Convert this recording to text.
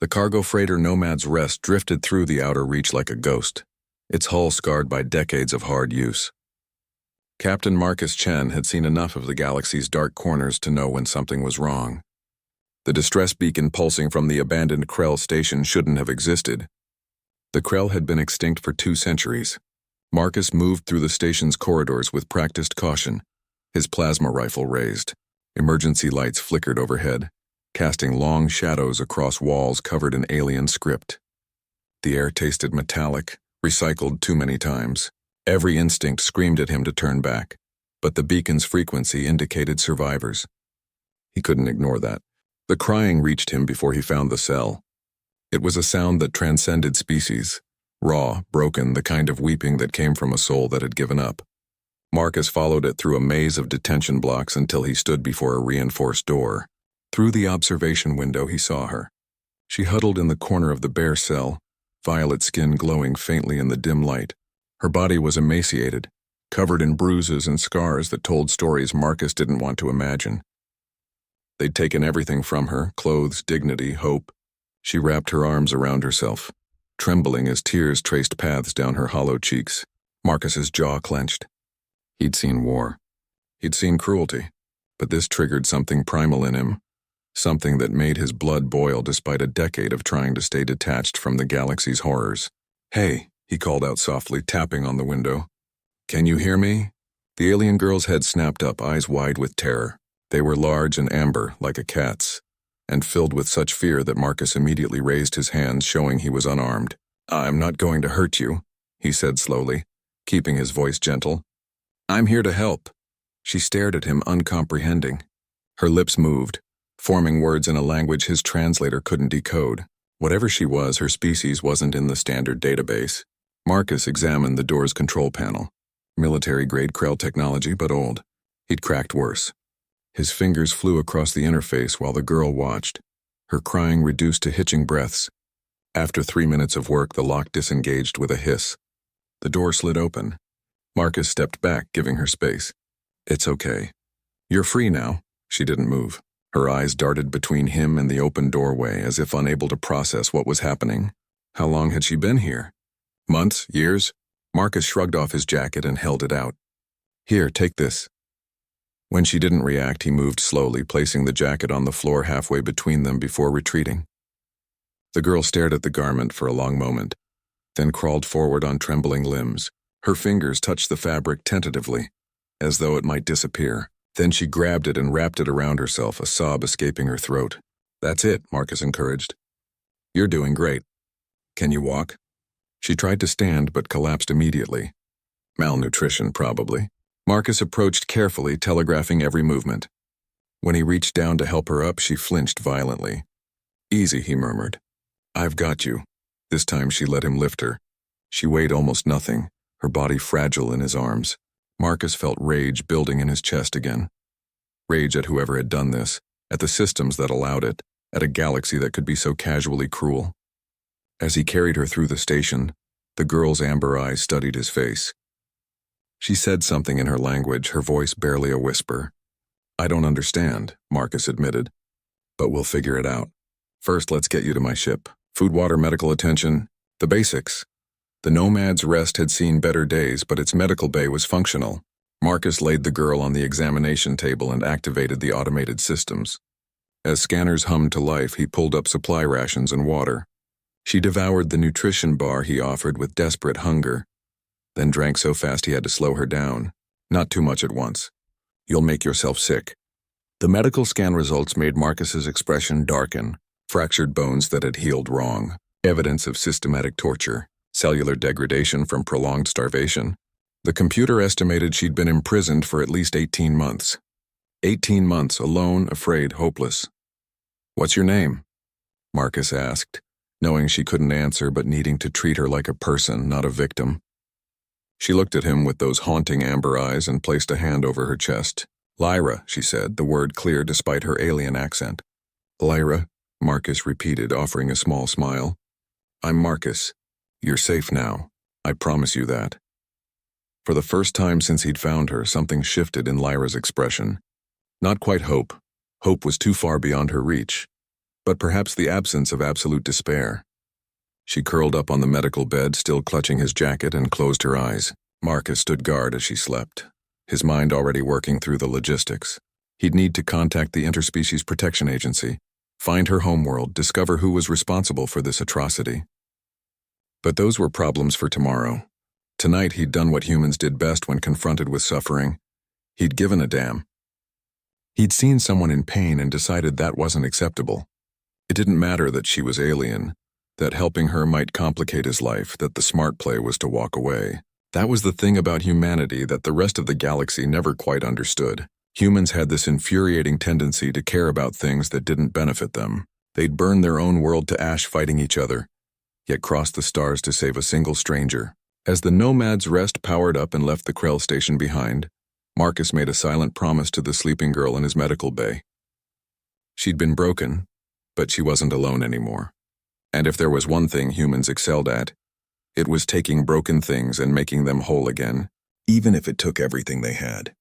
The cargo freighter Nomad's Rest drifted through the outer reach like a ghost, its hull scarred by decades of hard use. Captain Marcus Chen had seen enough of the galaxy's dark corners to know when something was wrong. The distress beacon pulsing from the abandoned Krell station shouldn't have existed. The Krell had been extinct for 2 centuries. Marcus moved through the station's corridors with practiced caution, his plasma rifle raised. Emergency lights flickered overhead, casting long shadows across walls covered in alien script. The air tasted metallic, recycled too many times. Every instinct screamed at him to turn back, but the beacon's frequency indicated survivors. He couldn't ignore that. The crying reached him before he found the cell. It was a sound that transcended species, raw, broken, the kind of weeping that came from a soul that had given up. Marcus followed it through a maze of detention blocks until he stood before a reinforced door. Through the observation window he saw her. She huddled in the corner of the bare cell, violet skin glowing faintly in the dim light. Her body was emaciated, covered in bruises and scars that told stories Marcus didn't want to imagine. They'd taken everything from her, clothes, dignity, hope. She wrapped her arms around herself, trembling as tears traced paths down her hollow cheeks. Marcus's jaw clenched. He'd seen war. He'd seen cruelty. But this triggered something primal in him, something that made his blood boil despite a decade of trying to stay detached from the galaxy's horrors. "Hey," he called out softly, tapping on the window. "Can you hear me?" The alien girl's head snapped up, eyes wide with terror. They were large and amber, like a cat's, and filled with such fear that Marcus immediately raised his hands, showing he was unarmed. "I'm not going to hurt you," he said slowly, keeping his voice gentle. "I'm here to help." She stared at him, uncomprehending. Her lips moved, forming words in a language his translator couldn't decode. Whatever she was, her species wasn't in the standard database. Marcus examined the door's control panel. Military-grade Krell technology, but old. He'd cracked worse. His fingers flew across the interface while the girl watched, her crying reduced to hitching breaths. After 3 minutes of work, the lock disengaged with a hiss. The door slid open. Marcus stepped back, giving her space. "It's okay. You're free now." She didn't move. Her eyes darted between him and the open doorway as if unable to process what was happening. How long had she been here? Months? Years? Marcus shrugged off his jacket and held it out. "Here, take this." When she didn't react, he moved slowly, placing the jacket on the floor halfway between them before retreating. The girl stared at the garment for a long moment, then crawled forward on trembling limbs. Her fingers touched the fabric tentatively, as though it might disappear. Then she grabbed it and wrapped it around herself, a sob escaping her throat. "That's it," Marcus encouraged. "You're doing great. Can you walk?" She tried to stand but collapsed immediately. Malnutrition, probably. Marcus approached carefully, telegraphing every movement. When he reached down to help her up, she flinched violently. "Easy," he murmured. "I've got you." This time she let him lift her. She weighed almost nothing, her body fragile in his arms. Marcus felt rage building in his chest again. Rage at whoever had done this, at the systems that allowed it, at a galaxy that could be so casually cruel. As he carried her through the station, the girl's amber eyes studied his face. She said something in her language, her voice barely a whisper. "I don't understand," Marcus admitted, "but we'll figure it out. First, let's get you to my ship. Food, water, medical attention, the basics." The Nomad's Rest had seen better days, but its medical bay was functional. Marcus laid the girl on the examination table and activated the automated systems. As scanners hummed to life, he pulled up supply rations and water. She devoured the nutrition bar he offered with desperate hunger, then drank so fast he had to slow her down. Not too much at once. "You'll make yourself sick." The medical scan results made Marcus's expression darken, fractured bones that had healed wrong, evidence of systematic torture, cellular degradation from prolonged starvation. The computer estimated she'd been imprisoned for at least 18 months. 18 months, alone, afraid, hopeless. "What's your name?" Marcus asked, knowing she couldn't answer but needing to treat her like a person, not a victim. She looked at him with those haunting amber eyes and placed a hand over her chest. "Lyra," she said, the word clear despite her alien accent. "Lyra," Marcus repeated, offering a small smile. "I'm Marcus. You're safe now. I promise you that." For the first time since he'd found her, something shifted in Lyra's expression. Not quite hope. Hope was too far beyond her reach. but perhaps the absence of absolute despair. She curled up on the medical bed, still clutching his jacket, and closed her eyes. Marcus stood guard as she slept, his mind already working through the logistics. He'd need to contact the Interspecies Protection Agency, find her homeworld, discover who was responsible for this atrocity. But those were problems for tomorrow. Tonight he'd done what humans did best when confronted with suffering. He'd given a damn. He'd seen someone in pain and decided that wasn't acceptable. It didn't matter that she was alien, that helping her might complicate his life, that the smart play was to walk away. That was the thing about humanity that the rest of the galaxy never quite understood. Humans had this infuriating tendency to care about things that didn't benefit them. They'd burn their own world to ash fighting each other, yet cross the stars to save a single stranger. As the Nomad's rest powered up and left the Krell station behind, Marcus made a silent promise to the sleeping girl in his medical bay. She'd been broken, but she wasn't alone anymore. And if there was one thing humans excelled at, it was taking broken things and making them whole again, even if it took everything they had.